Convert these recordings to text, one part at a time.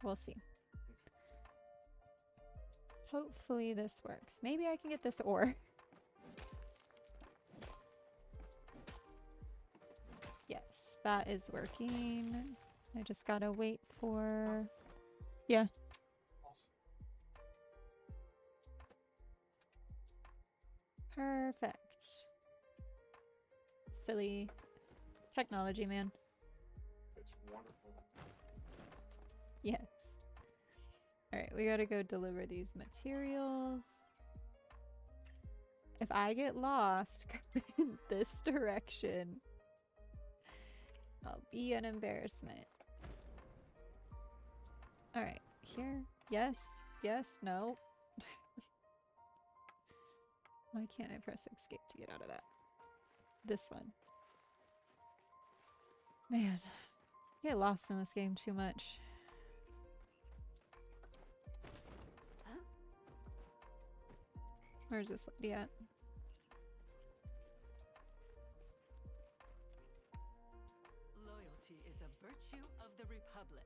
We'll see. Hopefully this works. Maybe I can get this ore. Yes, that is working. I just gotta wait for... Yeah. Perfect. Silly technology, man. It's wonderful. Yes. Alright, we gotta go deliver these materials. If I get lost in this direction, I'll be an embarrassment. Alright, here. Yes. Yes. No. Why can't I press escape to get out of that? This one. Man, I get lost in this game too much. Where's this lady at? Loyalty is a virtue of the Republic.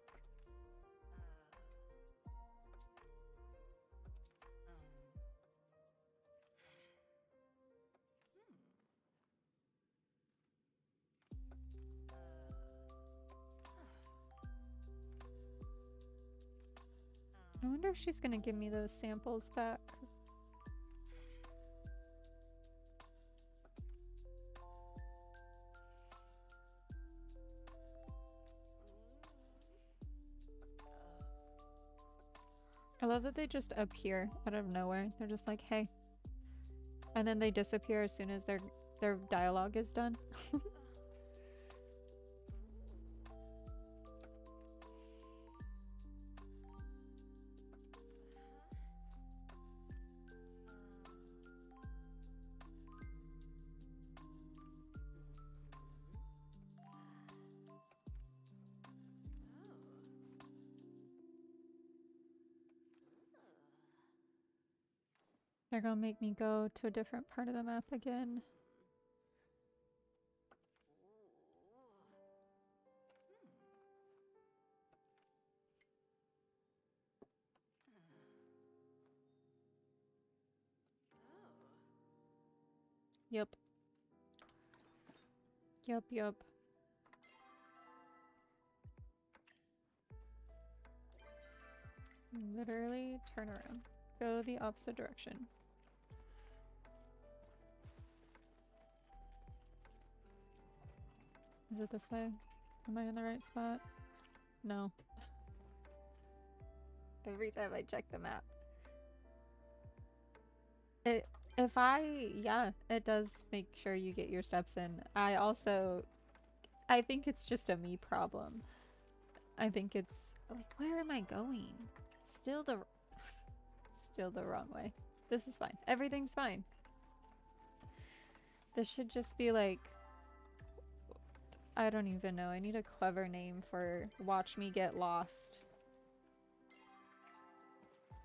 I wonder if she's gonna give me those samples back. I love that they just appear out of nowhere. They're just like, hey. And then they disappear as soon as their dialogue is done. They're gonna make me go to a different part of the map again. Yep. Yep, yep. Literally turn around. Go the opposite direction. Is it this way? Am I in the right spot? No. Every time I check the map. Yeah, it does make sure you get your steps in. I think it's just a me problem. I think it's like, where am I going? Still the wrong way. This is fine. Everything's fine. This should just be like, I don't even know. I need a clever name for watch me get lost.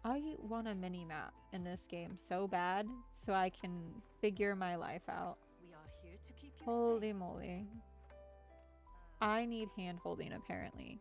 I want a mini map in this game so bad so I can figure my life out. We are here to keep you Holy safe. moly. I need hand holding apparently.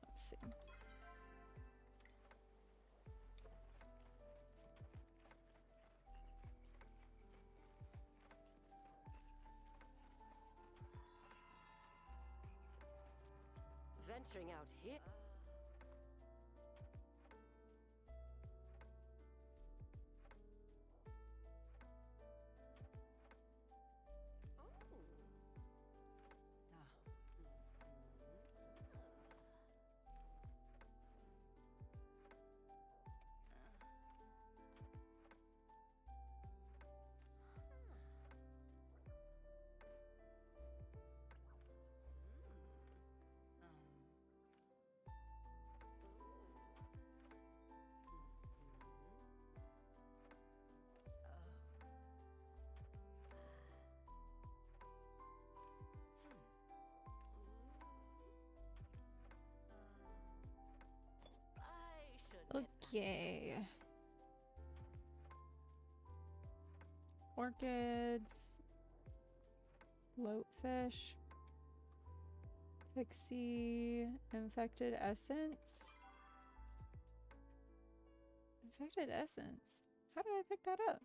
Let's see. Venturing out here. Okay. Orchids. Bloatfish. Pixie. Infected essence. Infected essence. How did I pick that up?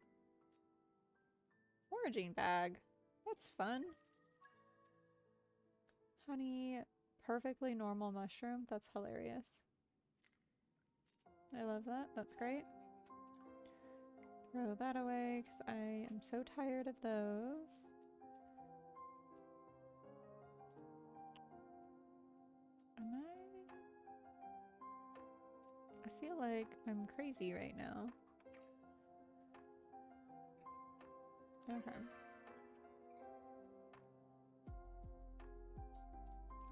Foraging bag. That's fun. Honey. Perfectly normal mushroom. That's hilarious. I love that. That's great. Throw that away because I am so tired of those. Am I feel like I'm crazy right now. Okay.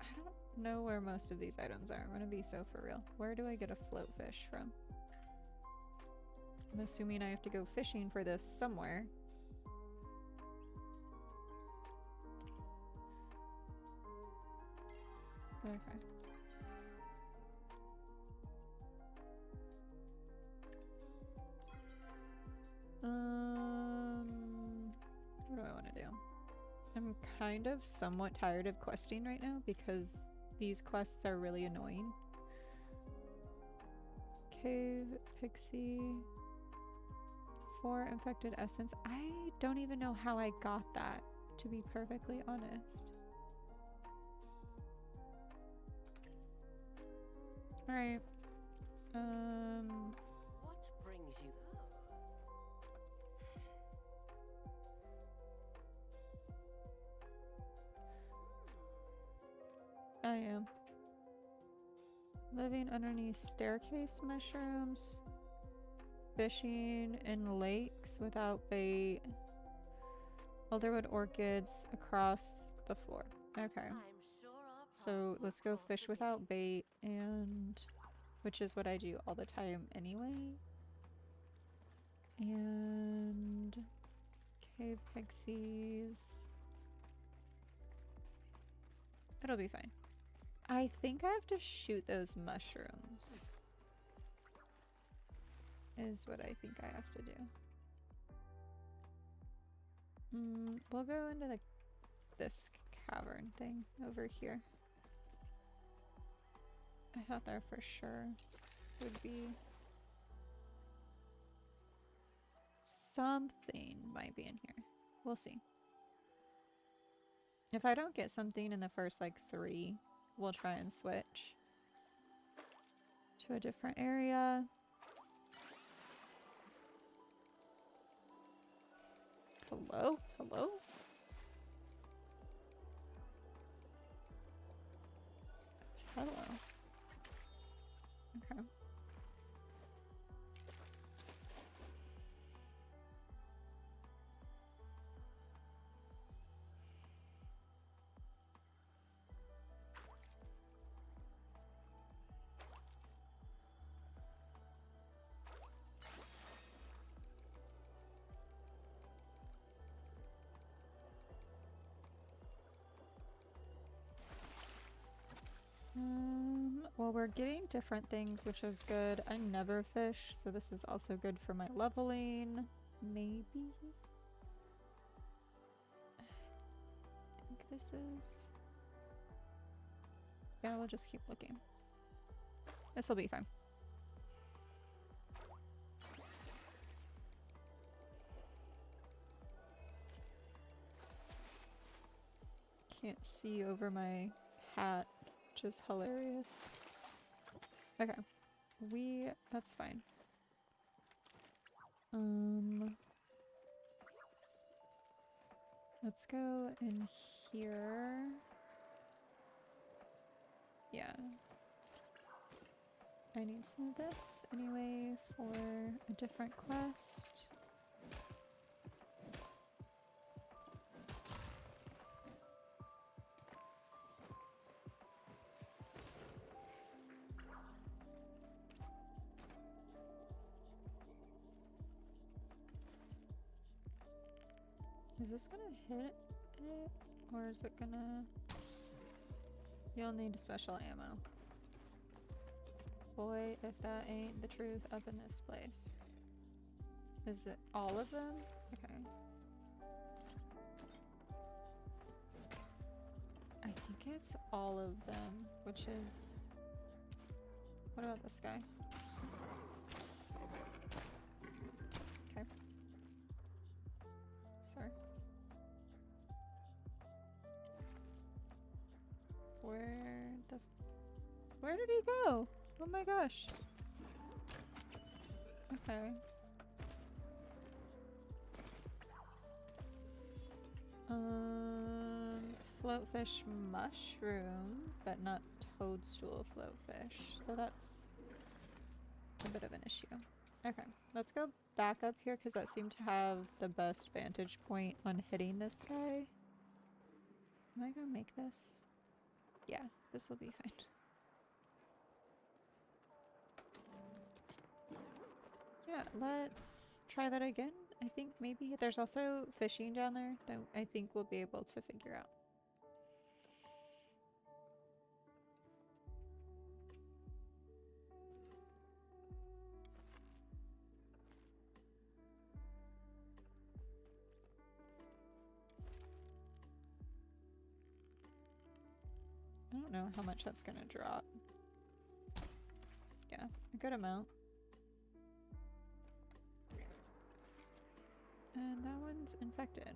I don't know where most of these items are. I'm gonna be so for real. Where do I get a floatfish from? I'm assuming I have to go fishing for this somewhere. Okay. What do I want to do? I'm kind of somewhat tired of questing right now because these quests are really annoying. Cave, Pixie, 4 infected essence. I don't even know how I got that, to be perfectly honest. Alright. What brings you? I am. Living underneath staircase mushrooms. Fishing in lakes without bait. Elderwood orchids across the floor. Okay. So let's go fish without bait, and which is what I do all the time anyway. And cave pixies. It'll be fine. I think I have to shoot those mushrooms. Is what I think I have to do. We'll go into this cavern thing over here. I thought there for sure would be something might be in here. We'll see. If I don't get something in the first like 3, we'll try and switch to a different area. Hello? Hello? Hello. Okay. Well, we're getting different things, which is good. I never fish, so this is also good for my leveling. Maybe? I think this is... Yeah, we'll just keep looking. This will be fine. Can't see over my hat, which is hilarious. Okay. That's fine. Let's go in here. Yeah. I need some of this anyway for a different quest. Is this gonna hit it? Or is it gonna... You'll need special ammo. Boy, if that ain't the truth up in this place. Is it all of them? Okay. I think it's all of them, which is... What about this guy? Okay. Sir. Where did he go? Oh my gosh. Okay. Floatfish mushroom, but not toadstool floatfish. So that's a bit of an issue. Okay, let's go back up here because that seemed to have the best vantage point on hitting this guy. Am I gonna make this? Yeah, this will be fine. Yeah, let's try that again. I think maybe there's also fishing down there that I think we'll be able to figure out. I don't know how much that's gonna drop. Yeah, a good amount. And that one's infected.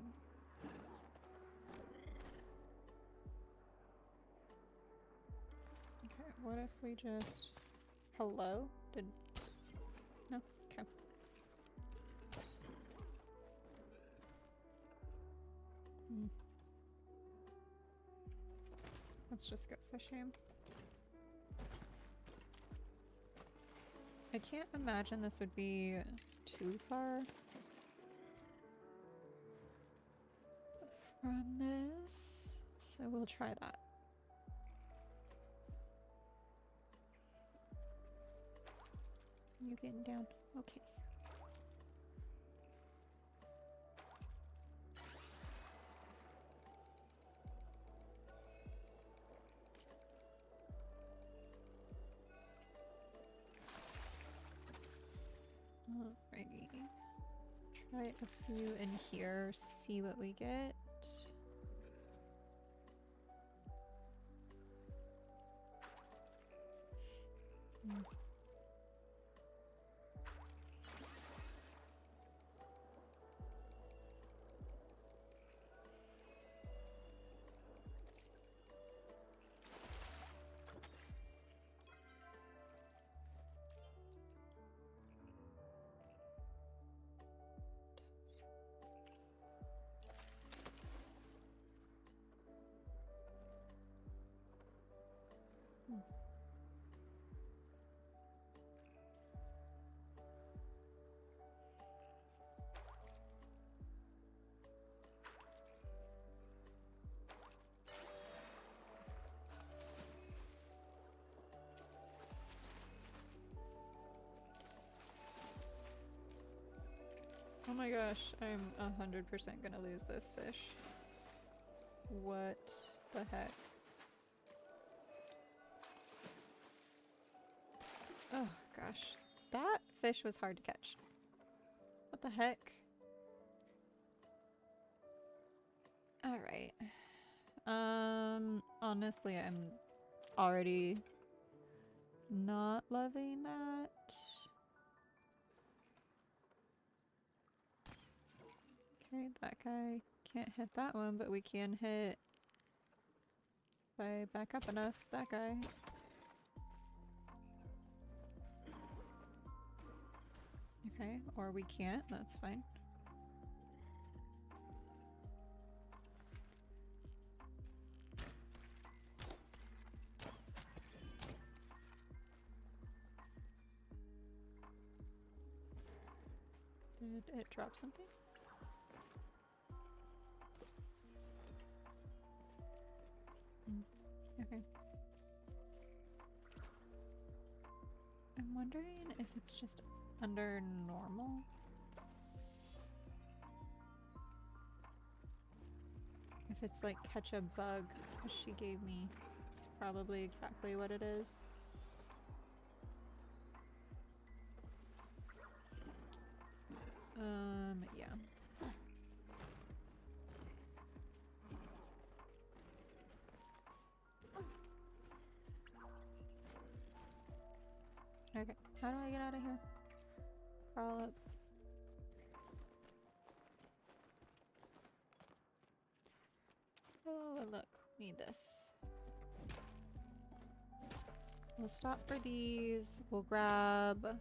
Okay, what if we just... Hello? Did... No? Okay. Let's just go fishing. I can't imagine this would be too far from this, so we'll try that. You getting down? Okay. Alrighty. Try a few in here, see what we get. Oh my gosh, I'm 100% gonna lose this fish. What the heck? Oh gosh, that fish was hard to catch. What the heck? Alright. Honestly, I'm already not loving that. Okay, that guy can't hit that one, but we can hit, if I back up enough, that guy. Okay, or we can't, that's fine. Did it drop something? Okay. I'm wondering if it's just under normal. If it's like catch a bug, because she gave me, it's probably exactly what it is. Yeah. Okay, how do I get out of here? Crawl up. Oh, look, need this. We'll stop for these. We'll grab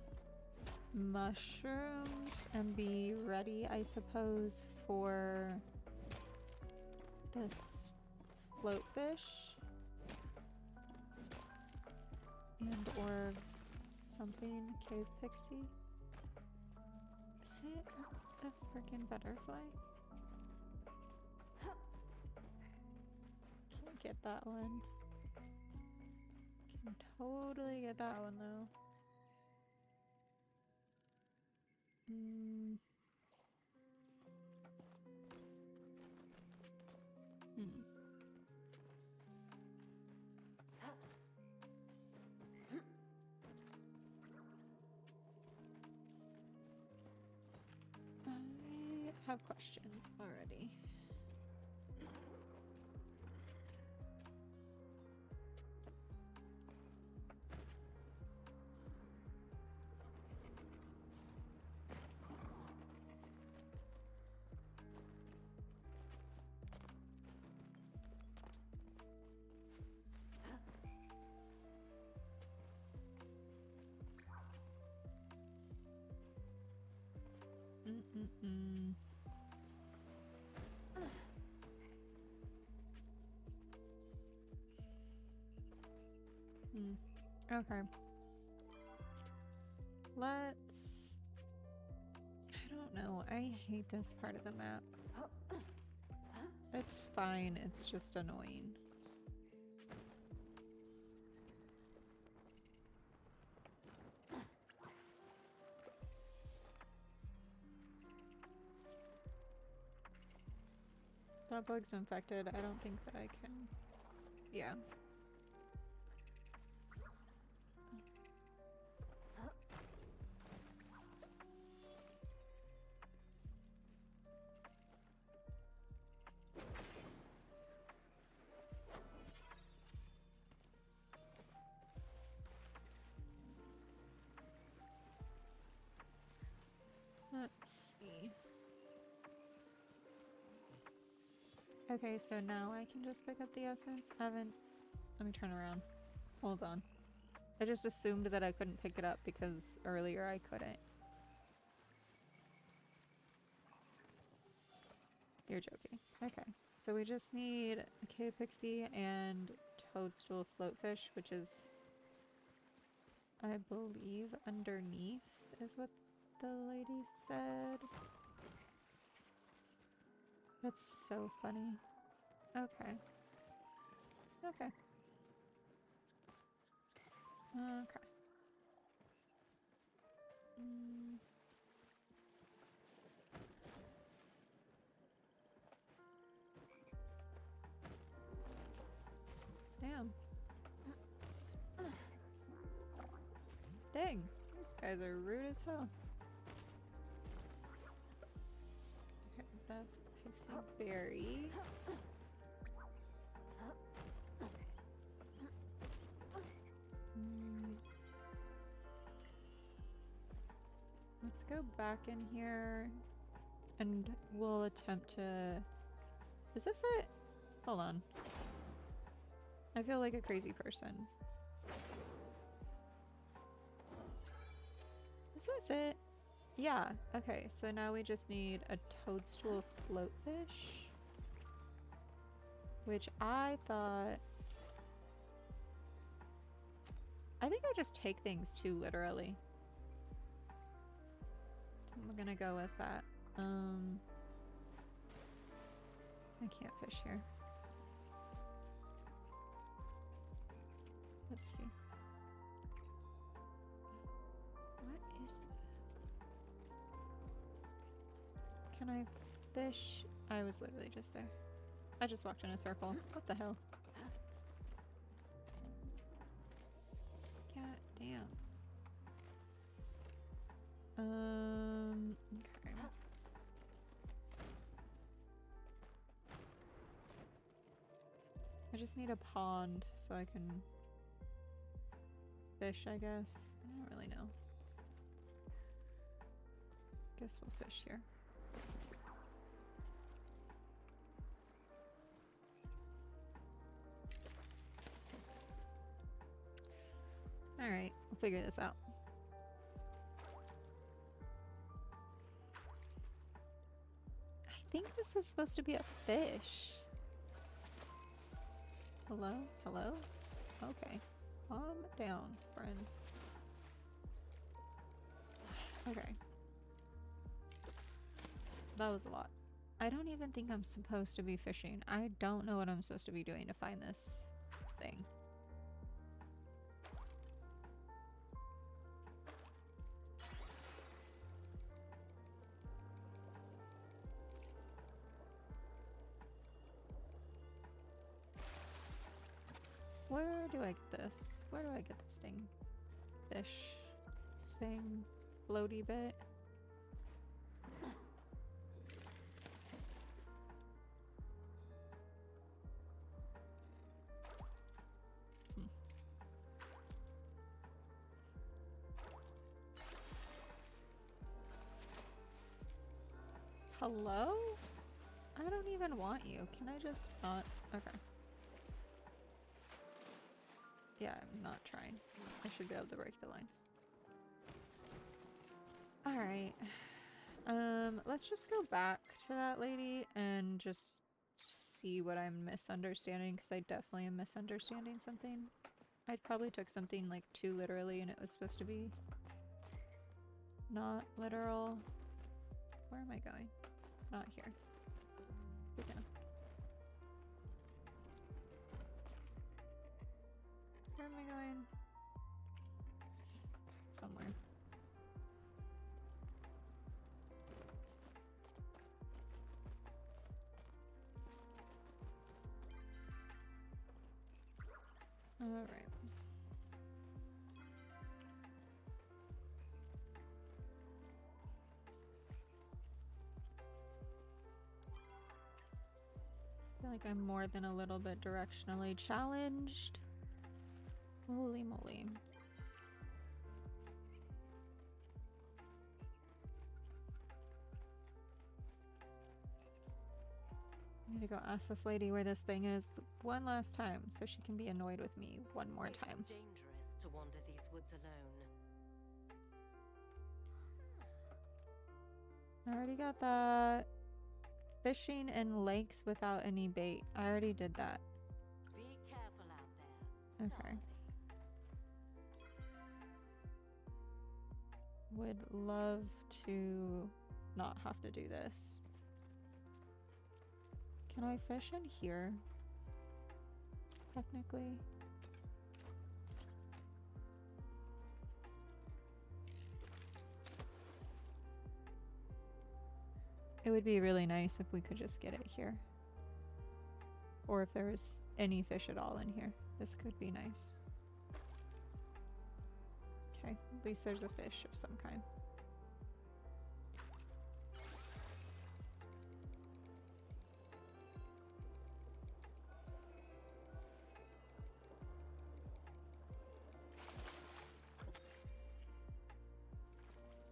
mushrooms and be ready, I suppose, for this floatfish. And or something. Cave pixie. Is it a freaking butterfly? Can't get that one. Can totally get that one though. Hmm. I have questions already. Mm-mm-mm. Okay. Let's... I don't know. I hate this part of the map. It's fine. It's just annoying. That bug's infected. I don't think that I can... Yeah. Let's see. Okay, so now I can just pick up the essence. I haven't... Let me turn around. Hold on. I just assumed that I couldn't pick it up because earlier I couldn't. You're joking. Okay. So we just need a cave pixie and toadstool floatfish, which is, I believe, underneath is what the lady said. That's so funny. Okay. Okay. Okay. Damn. Dang. These guys are rude as hell. Okay, that's a pixie berry. Let's go back in here and we'll attempt to... Is this it? Hold on. I feel like a crazy person. Is this it? Yeah, okay, so now we just need a toadstool floatfish. Which I thought... I think I just take things too literally. I'm gonna go with that. I can't fish here. Let's see. What is that? Can I fish? I was literally just there. I just walked in a circle. What the hell? God damn. Okay. just need a pond so I can fish, I guess. I don't really know. Guess we'll fish here. Alright, we'll figure this out. I think this is supposed to be a fish. Hello? Hello? Okay. Calm down, friend. Okay. That was a lot. I don't even think I'm supposed to be fishing. I don't know what I'm supposed to be doing to find this thing. Where do I get this? Where do I get this thing? Fish thing, floaty bit. Hello? I don't even want you. Can I just not? Okay. Yeah, I'm not trying. I should be able to break the line. Alright. Let's just go back to that lady and just see what I'm misunderstanding, because I definitely am misunderstanding something. I probably took something like too literally and it was supposed to be not literal. Where am I going? Not here. Go down. Where am I going? Somewhere. All right. I feel like I'm more than a little bit directionally challenged. Holy moly. I need to go ask this lady where this thing is one last time so she can be annoyed with me one more time. It's dangerous to wander these woods alone. I already got that. Fishing in lakes without any bait. I already did that. Be careful out there. Okay. darling. Would love to not have to do this. Can I fish in here? Technically. It would be really nice if we could just get it here. Or if there was any fish at all in here. This could be nice. Okay, at least there's a fish of some kind.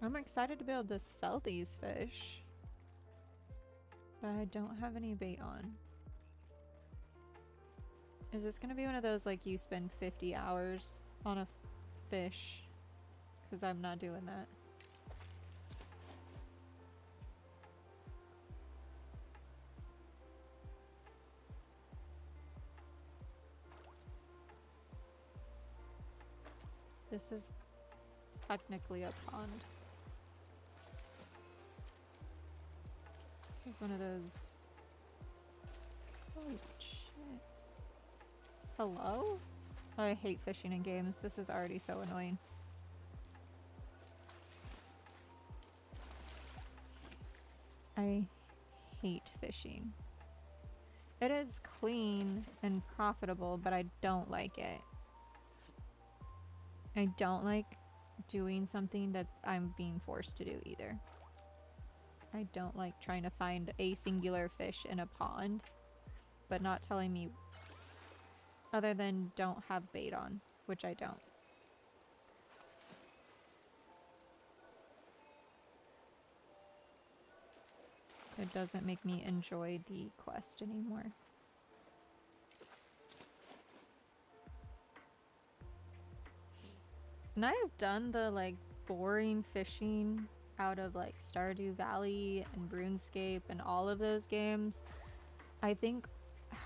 I'm excited to be able to sell these fish. But I don't have any bait on. Is this gonna be one of those like you spend 50 hours on a fish? Because I'm not doing that. This is technically a pond. This is one of those. Holy shit. Hello? Oh, I hate fishing in games. This is already so annoying. I hate fishing. It is clean and profitable, but I don't like it. I don't like doing something that I'm being forced to do either. I don't like trying to find a singular fish in a pond, but not telling me Other than don't have bait on, which I don't. It doesn't make me enjoy the quest anymore. And I've done the like boring fishing out of like Stardew Valley and RuneScape and all of those games. I think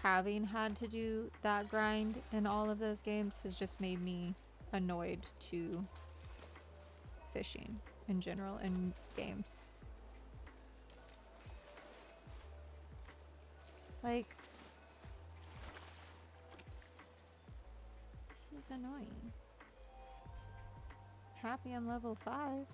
having had to do that grind in all of those games has just made me annoyed to fishing in general in games. Like, this is annoying. Happy I'm level 5.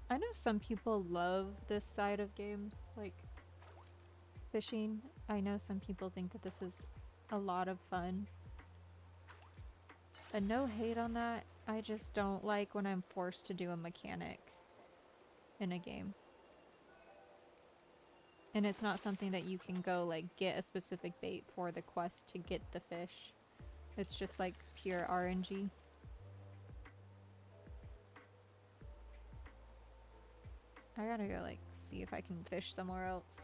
I know some people love this side of games, like fishing. I know some people think that this is a lot of fun. And no hate on that. I just don't like when I'm forced to do a mechanic in a game. And it's not something that you can go like get a specific bait for the quest to get the fish. It's just like pure RNG. I gotta go like see if I can fish somewhere else.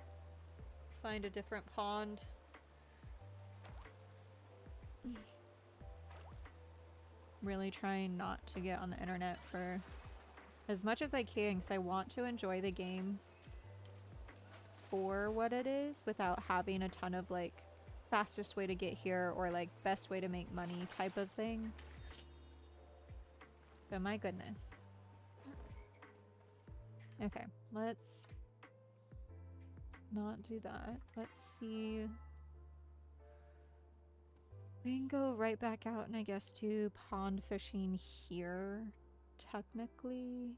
Find a different pond. Really trying not to get on the internet for as much as I can because I want to enjoy the game for what it is without having a ton of like fastest way to get here or like best way to make money type of thing. But my goodness. Okay, let's not do that. Let's see. We can go right back out and I guess do pond fishing here, technically.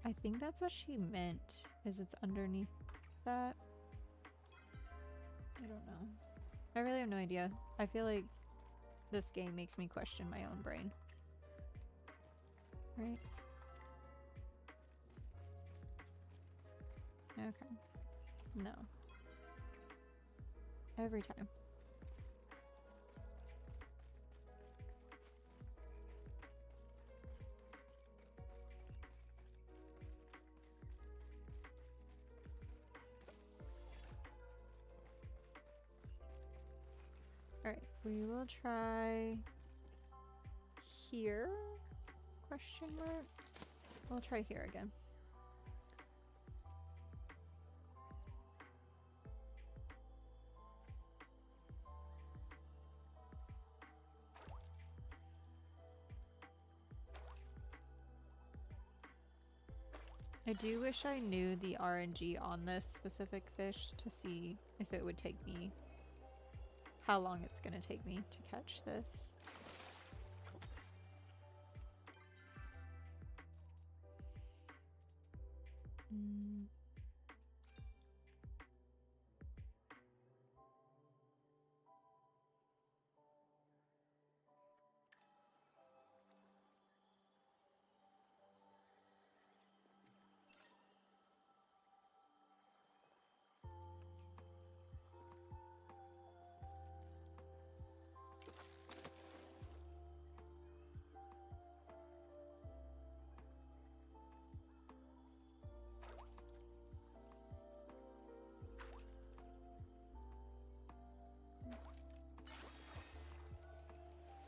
I think that's what she meant, is it's underneath that. I don't know. I really have no idea. I feel like this game makes me question my own brain. Right? Okay. No. Every time. Alright, we will try here? Question mark? We'll try here again. I do wish I knew the RNG on this specific fish to see if it would take me, how long it's gonna take me to catch this.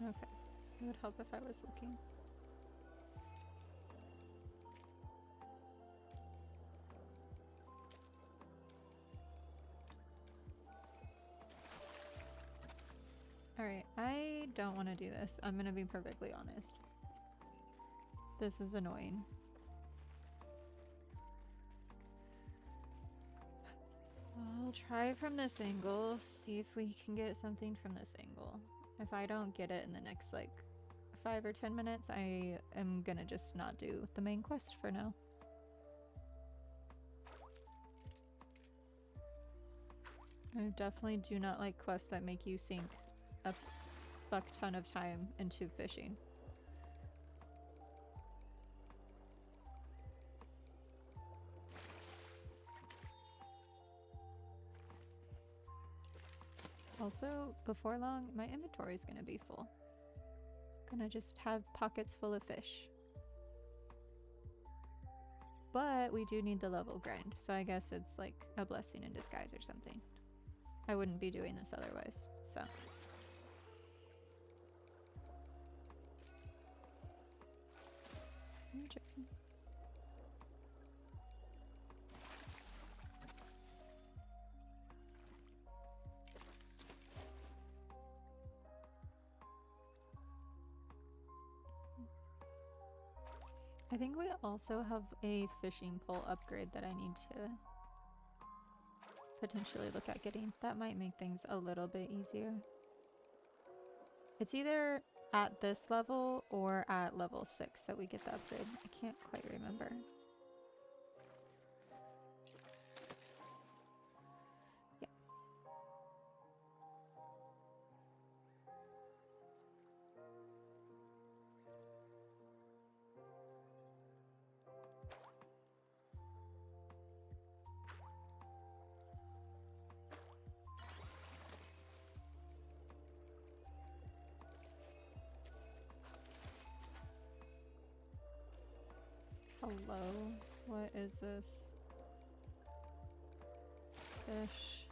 Okay, it would help if I was looking. Alright, I don't want to do this. I'm gonna be perfectly honest. This is annoying. I'll try from this angle, see if we can get something from this angle. If I don't get it in the next like 5 or 10 minutes, I am gonna just not do the main quest for now. I definitely do not like quests that make you sink a fuck ton of time into fishing. Also, before long, my inventory is gonna be full. Gonna just have pockets full of fish. But we do need the level grind, so I guess it's like a blessing in disguise or something. I wouldn't be doing this otherwise, so. Interesting. I think we also have a fishing pole upgrade that I need to potentially look at getting. That might make things a little bit easier. It's either at this level or at level 6 that we get the upgrade. I can't quite remember. Yeah. Hello? What is this? Fish.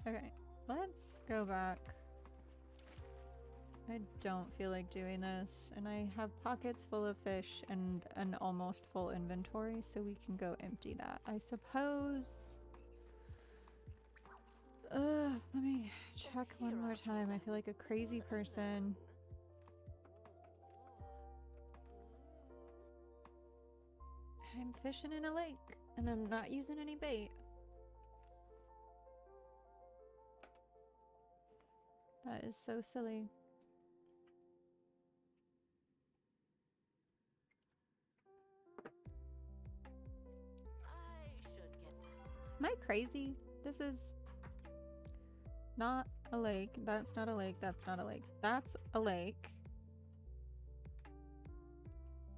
Okay, let's go back. I don't feel like doing this, and I have pockets full of fish and an almost full inventory, so we can go empty that. I suppose... let me check one more time. I feel like a crazy person. I'm fishing in a lake, and I'm not using any bait. That is so silly. Am I crazy? This is not a lake. That's not a lake. That's not a lake. That's a lake.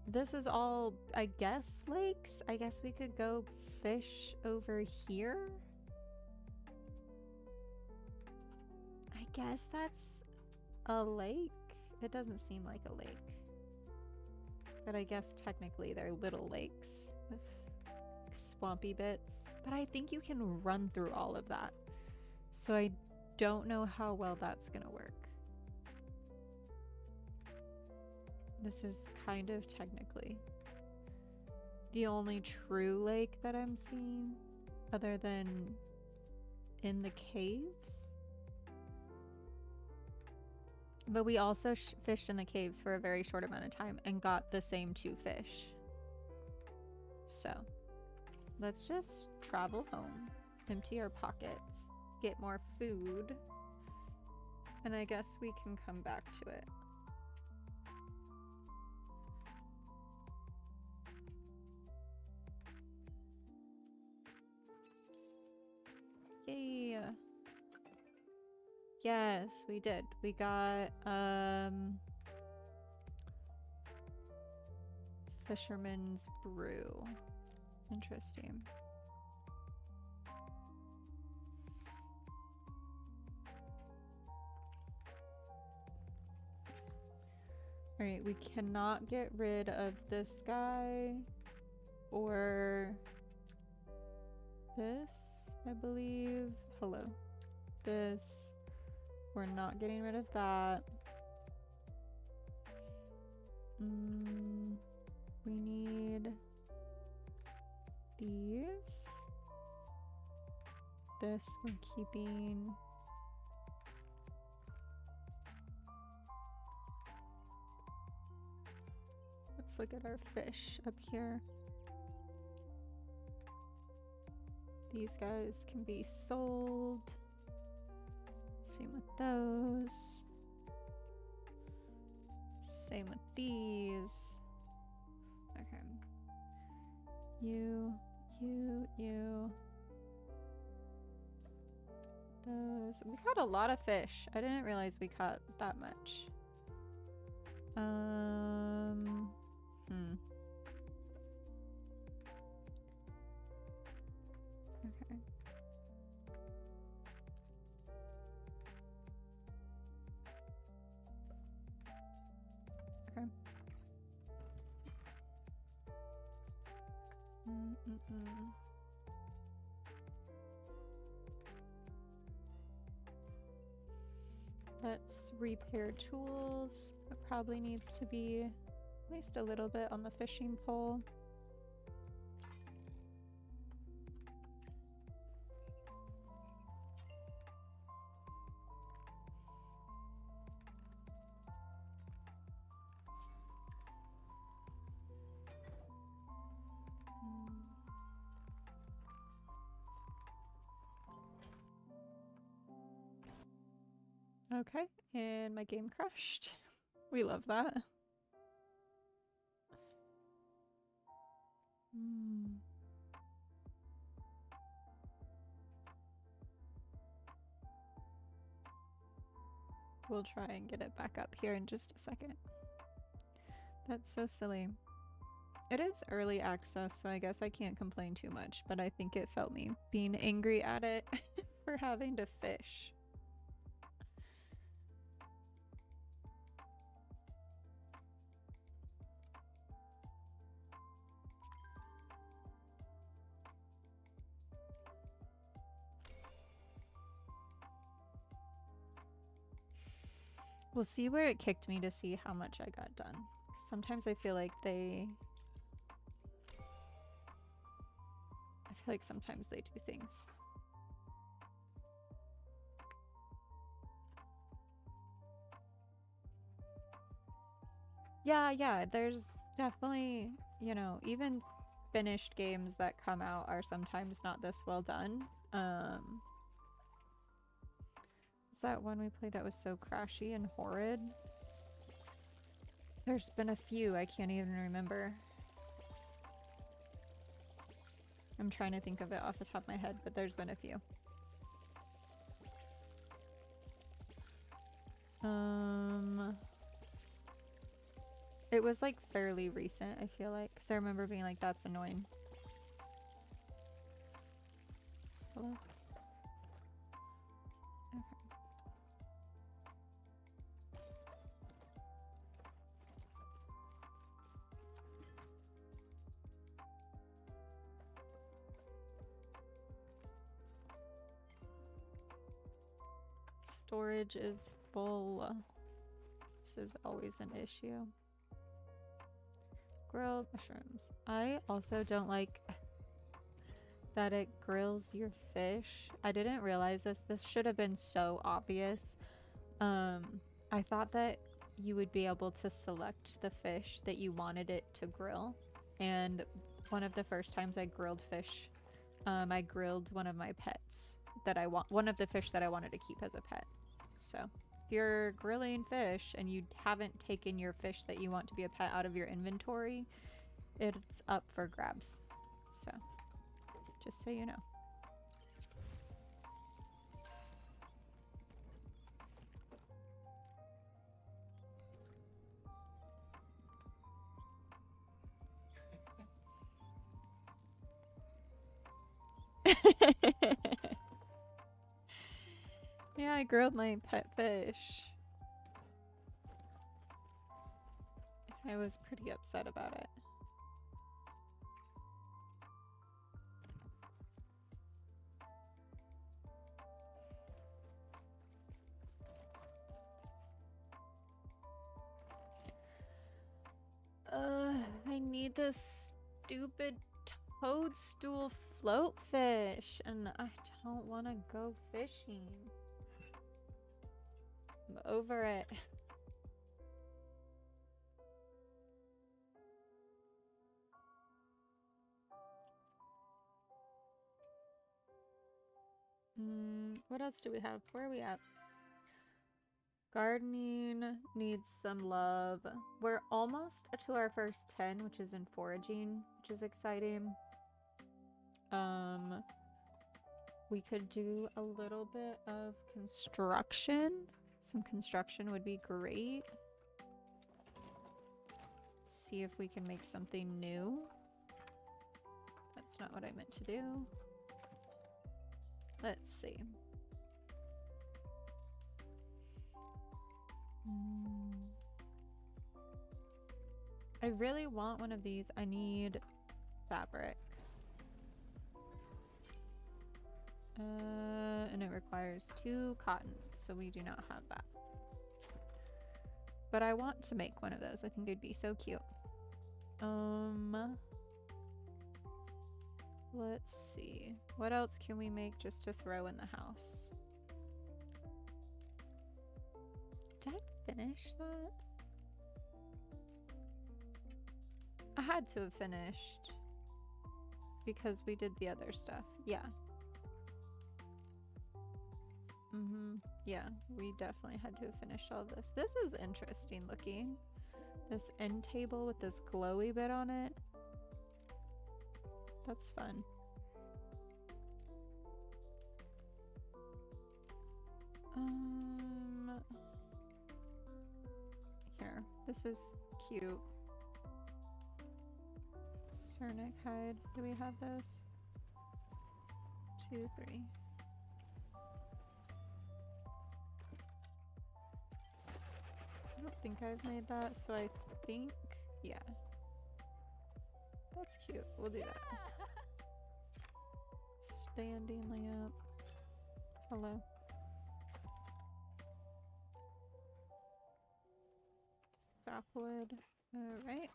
This is all, I guess, lakes? I guess we could go fish over here? I guess that's a lake? It doesn't seem like a lake. But I guess technically they're little lakes with swampy bits. But I think you can run through all of that. So I don't know how well that's gonna work. This is kind of technically the only true lake that I'm seeing, other than in the caves. But we also fished in the caves for a very short amount of time and got the same 2 fish. So let's just travel home, empty our pockets, get more food, and I guess we can come back to it. Yay! Yes, we did. We got Fisherman's Brew. Interesting. Alright, we cannot get rid of this guy or this, I believe. Hello. This. We're not getting rid of that. We need these. This we're keeping. Let's look at our fish up here. These guys can be sold. Same with those. Same with these. Okay. You. Those. We caught a lot of fish. I didn't realize we caught that much. Okay. Okay. Let's repair tools. It probably needs to be at least a little bit on the fishing pole. Okay, and my game crashed. We love that. We'll try and get it back up here in just a second. That's so silly. It is early access, so I guess I can't complain too much, but I think it felt me being angry at it for having to fish. We'll see where it kicked me to see how much I got done. Sometimes I feel like sometimes they do things. Yeah, there's definitely, you know, even finished games that come out are sometimes not this well done. Was that one we played that was so crashy and horrid? There's been a few, I can't even remember. I'm trying to think of it off the top of my head, but there's been a few. It was like fairly recent, I feel like, because I remember being like, that's annoying. Hello? Okay. Storage is full. This is always an issue. Grilled mushrooms. I also don't like that it grills your fish. I didn't realize this. This should have been so obvious. I thought that you would be able to select the fish that you wanted it to grill. And one of the first times I grilled fish, I grilled one of my pets that one of the fish that I wanted to keep as a pet. So if you're grilling fish and you haven't taken your fish that you want to be a pet out of your inventory, it's up for grabs. So, just so you know. Yeah, I grilled my pet fish. I was pretty upset about it. I need this stupid toadstool float fish, and I don't want to go fishing. I'm over it. What else do we have? Where are we at? Gardening needs some love. We're almost to our first 10, which is in foraging, which is exciting. We could do a little bit of construction. Some construction would be great. See if we can make something new. That's not what I meant to do. Let's see. I really want one of these. I need fabric. And it requires 2 cotton, so we do not have that. But I want to make one of those. I think it'd be so cute. Let's see. What else can we make just to throw in the house? Did I finish that? I had to have finished because we did the other stuff. Yeah. Yeah, we definitely had to have finished all of this. This is interesting looking. This end table with this glowy bit on it. That's fun. Here, this is cute. Cernic hide. Do we have those? 2, 3. I don't think I've made that, so I think, yeah. That's cute. We'll do that. Standing lamp. Hello. Sapwood. Alright.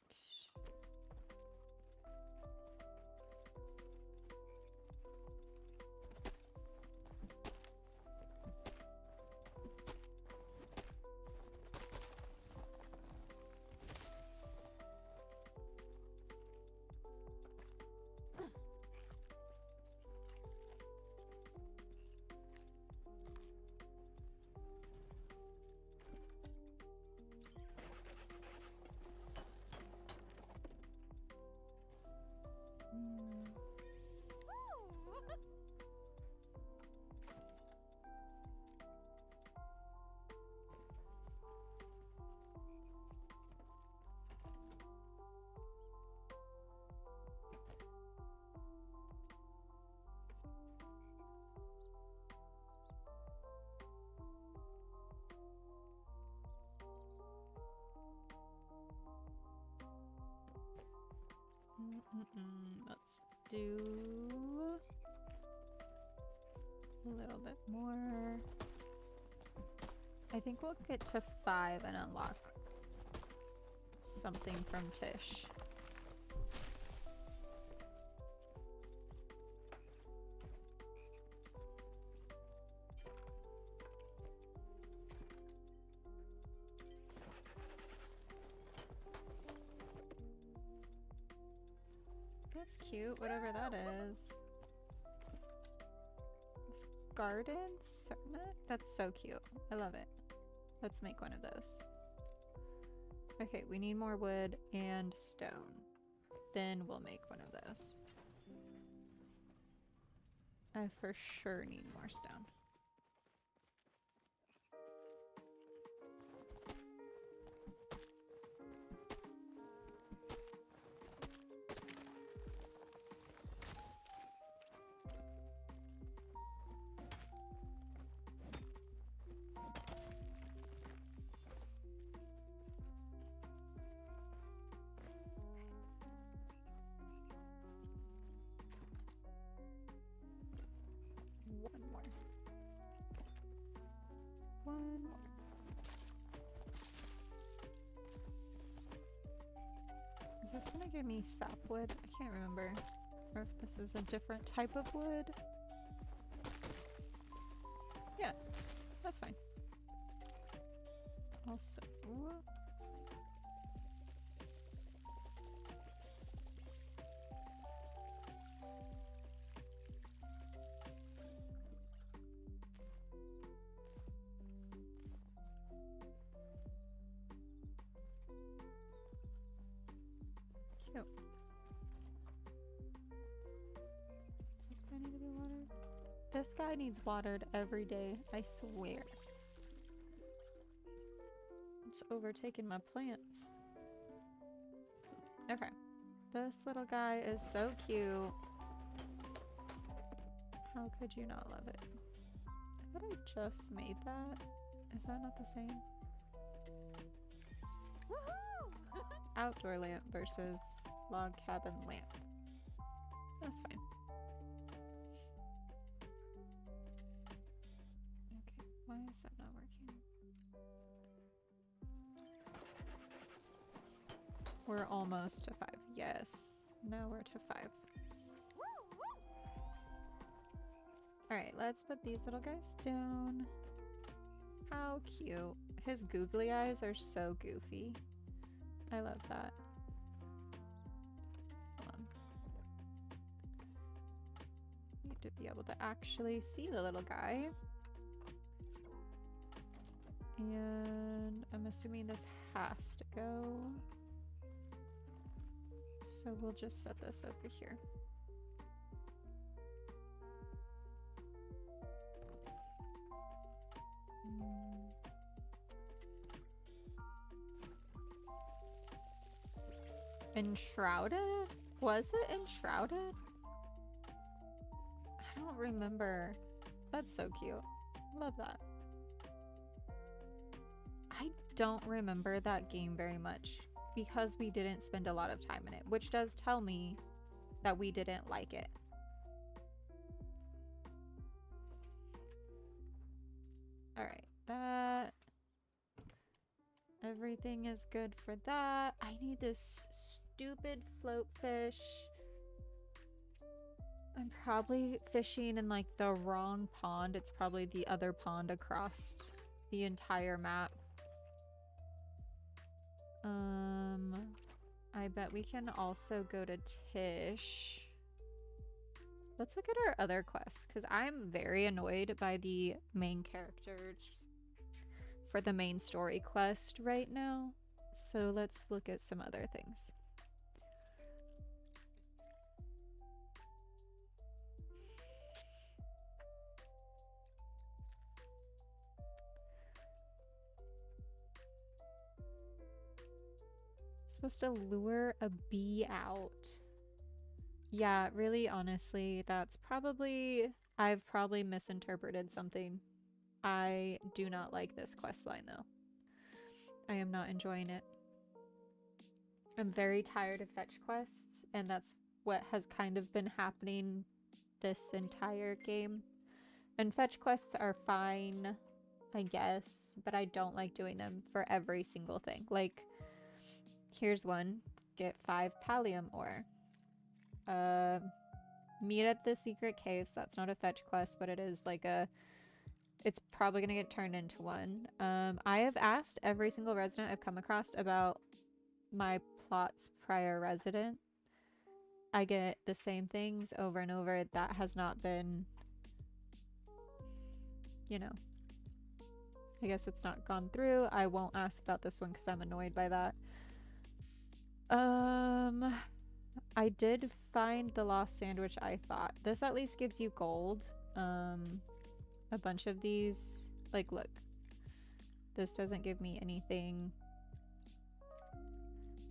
Let's do a little bit more. I think we'll get to 5 and unlock something from Tish. That's cute, whatever that is. Garden Cernet? That's so cute. I love it. Let's make one of those. Okay, we need more wood and stone. Then we'll make one of those. I for sure need more stone. One more. Is this gonna give me sapwood? I can't remember. Or if this is a different type of wood. Yeah, that's fine. Also, This guy needs watered every day, I swear. It's overtaking my plants. Okay. This little guy is so cute. How could you not love it? I thought I just made that. Is that not the same? Outdoor lamp versus log cabin lamp. That's fine. Okay, why is that not working? We're almost to 5. Yes. Now we're to 5. Alright, let's put these little guys down. How cute. His googly eyes are so goofy. I love that. Hold on. Need to be able to actually see the little guy. And I'm assuming this has to go. So we'll just set this over here. Enshrouded? Was it enshrouded? I don't remember. That's so cute. Love that. I don't remember that game very much because we didn't spend a lot of time in it, which does tell me that we didn't like it. Alright, that. Everything is good for that. I need this stupid float fish. I'm probably fishing in like the wrong pond. It's probably the other pond across the entire map. I bet we can also go to Tish. Let's look at our other quests because I'm very annoyed by the main characters for the main story quest right now. So let's look at some other things. Supposed to lure a bee out. Yeah, really, honestly, that's probably... I've probably misinterpreted something. I do not like this quest line, though. I am not enjoying it. I'm very tired of fetch quests, and that's what has kind of been happening this entire game. And fetch quests are fine, I guess, but I don't like doing them for every single thing. Like, here's one. Get 5 pallium ore. Meet at the secret caves. That's not a fetch quest, but it is like a... It's probably going to get turned into one. I have asked every single resident I've come across about my plot's prior resident. I get the same things over and over. That has not been, you know, I guess it's not gone through. I won't ask about this one because I'm annoyed by that. I did find the lost sandwich, I thought. This at least gives you gold. A bunch of these, like, look. This doesn't give me anything.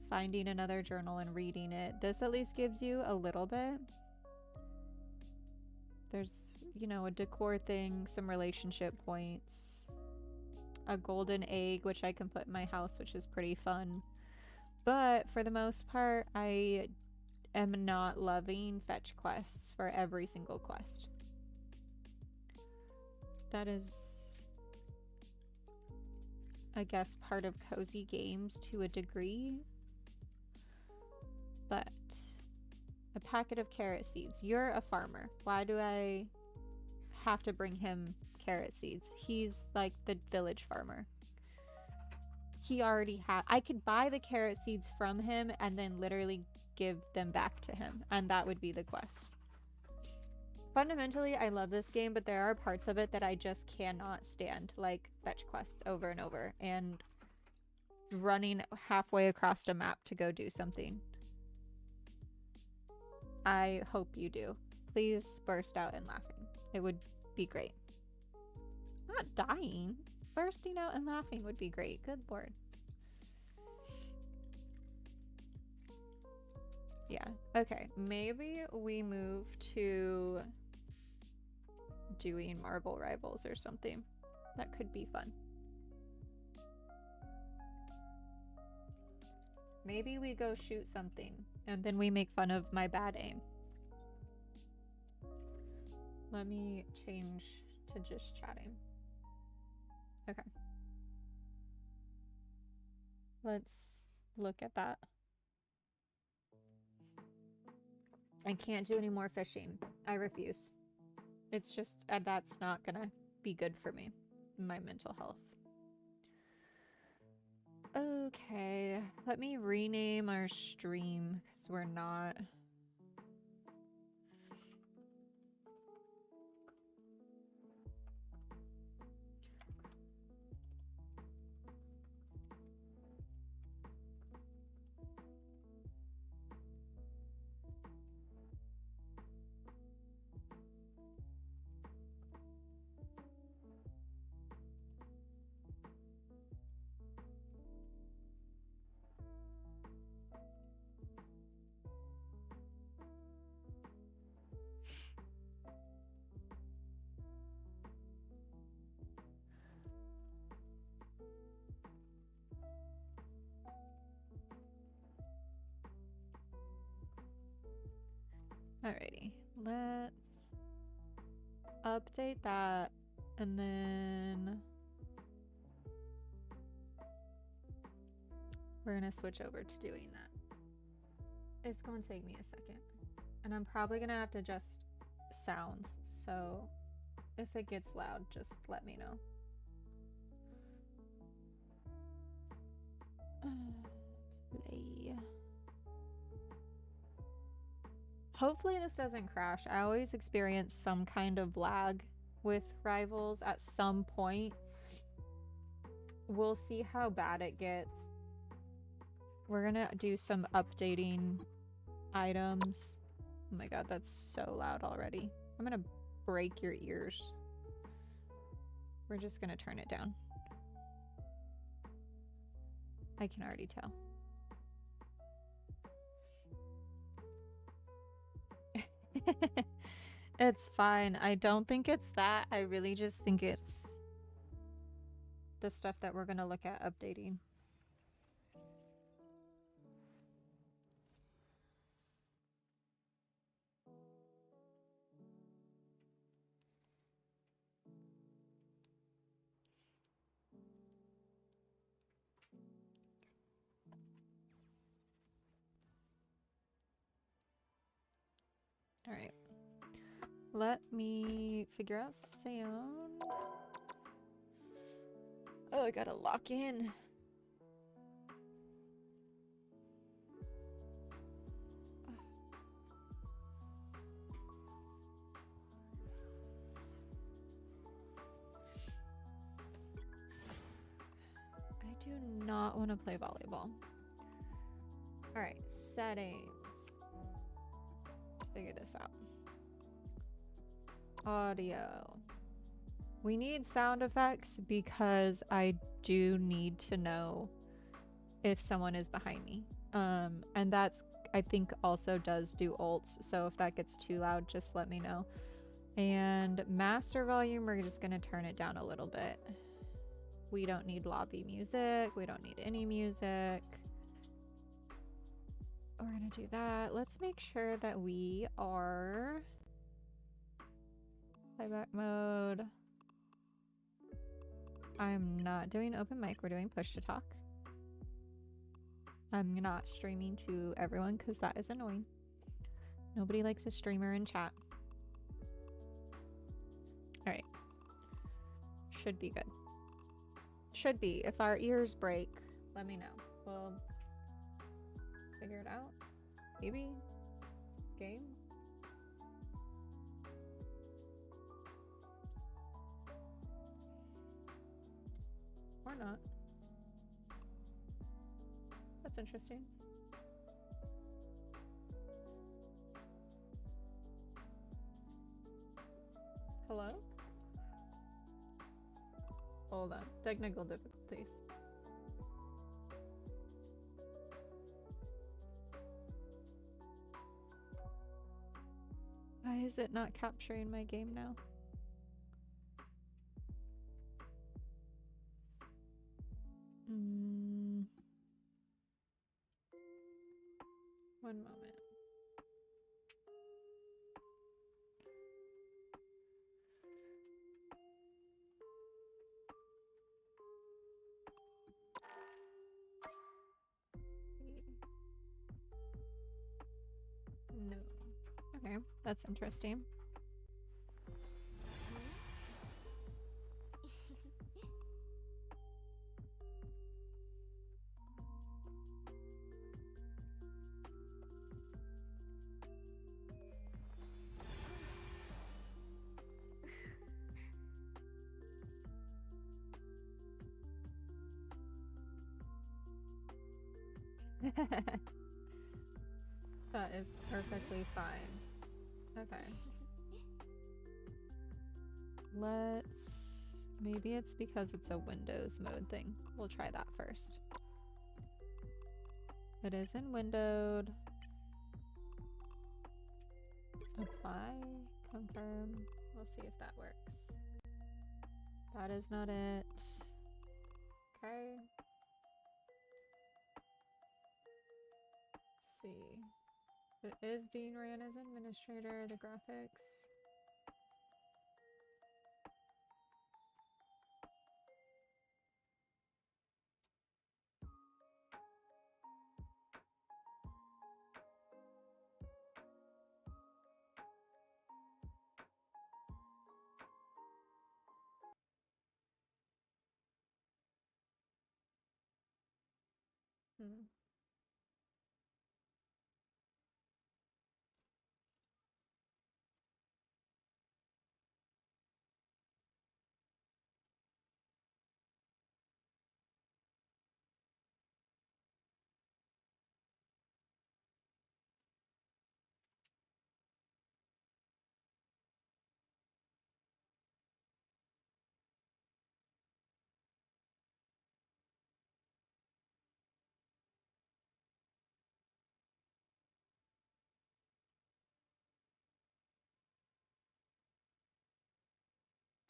Finding another journal and reading it. This at least gives you a little bit. There's, you know, a decor thing, some relationship points. A golden egg, which I can put in my house, which is pretty fun. But for the most part, I am not loving fetch quests for every single quest. That is, I guess, part of cozy games to a degree. But a packet of carrot seeds. You're a farmer. Why do I have to bring him carrot seeds? He's like the village farmer. He already had... I could buy the carrot seeds from him and then literally give them back to him. And that would be the quest. Fundamentally, I love this game, but there are parts of it that I just cannot stand. Like fetch quests over and over. And running halfway across a map to go do something. I hope you do. please burst out and laughing. It would be great. Not dying. Bursting out and laughing would be great. Good lord. Yeah. Okay. Maybe we move to doing Marble Rivals or something. That could be fun. Maybe we go shoot something and then we make fun of my bad aim. Let me change to just chatting. Okay. Let's look at that. I can't do any more fishing. I refuse. It's just, that's not gonna be good for me, my mental health. Okay, let me rename our stream because we're not. Alrighty, let's update that and then we're gonna switch over to doing that. It's gonna take me a second and I'm probably gonna have to adjust sounds, so if it gets loud, just let me know. Play. Hopefully this doesn't crash. I always experience some kind of lag with Rivals at some point. We'll see how bad it gets. We're gonna do some updating items. Oh my god, that's so loud already. I'm gonna break your ears. We're just gonna turn it down. I can already tell. It's fine. I don't think it's that. I really just think it's the stuff that we're gonna look at updating. All right. Let me figure out sound. Oh, I gotta lock in. I do not want to play volleyball. All right, settings. Let's figure this out. Audio. We need sound effects because I do need to know if someone is behind me. And that's, I think, also does do ults. So if that gets too loud, just let me know. And master volume, we're just going to turn it down a little bit. We don't need lobby music. We don't need any music. We're going to do that. Let's make sure that we are playback mode. I'm not doing open mic. We're doing push to talk. I'm not streaming to everyone because that is annoying. Nobody likes a streamer in chat. All right. Should be good. Should be. If our ears break, let me know. We'll figure it out. Maybe. Game. Or not. That's interesting. Hello? Hold on. Technical difficulties. Why is it not capturing my game now? One moment. No. Okay, that's interesting. That is perfectly fine. Okay. Maybe it's because it's a Windows mode thing. We'll try that first. It is in windowed. Apply, confirm. We'll see if that works. That is not it. Okay. Let's see. It is being ran as administrator, the graphics. Hmm.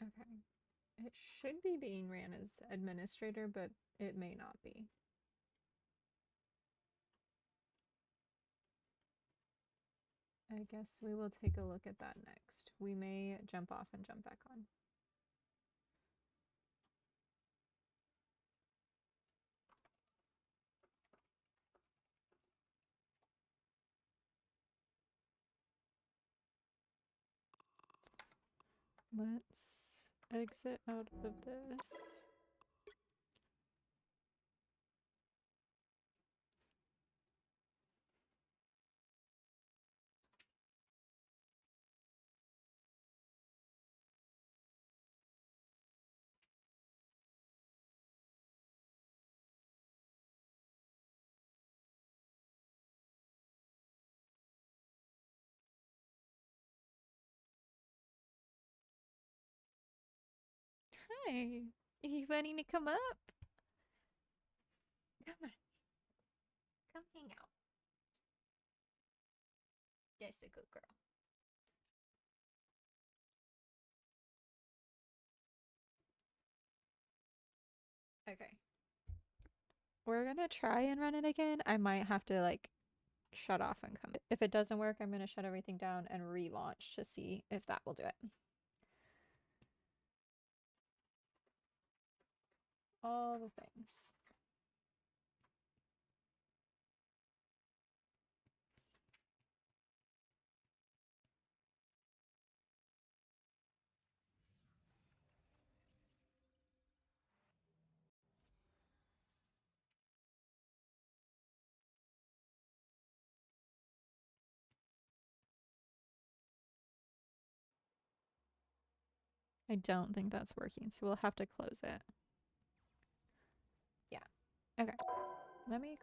Okay. It should be being ran as administrator, but it may not be. I guess we will take a look at that next. We may jump off and jump back on. Let's exit out of this. Hi, are you ready to come up? Come on. Come hang out. Yes, a good girl. Okay. We're gonna try and run it again. I might have to like shut off and come. If it doesn't work, I'm gonna shut everything down and relaunch to see if that will do it. All the things. I don't think that's working, so we'll have to close it. Yeah. Okay. Let me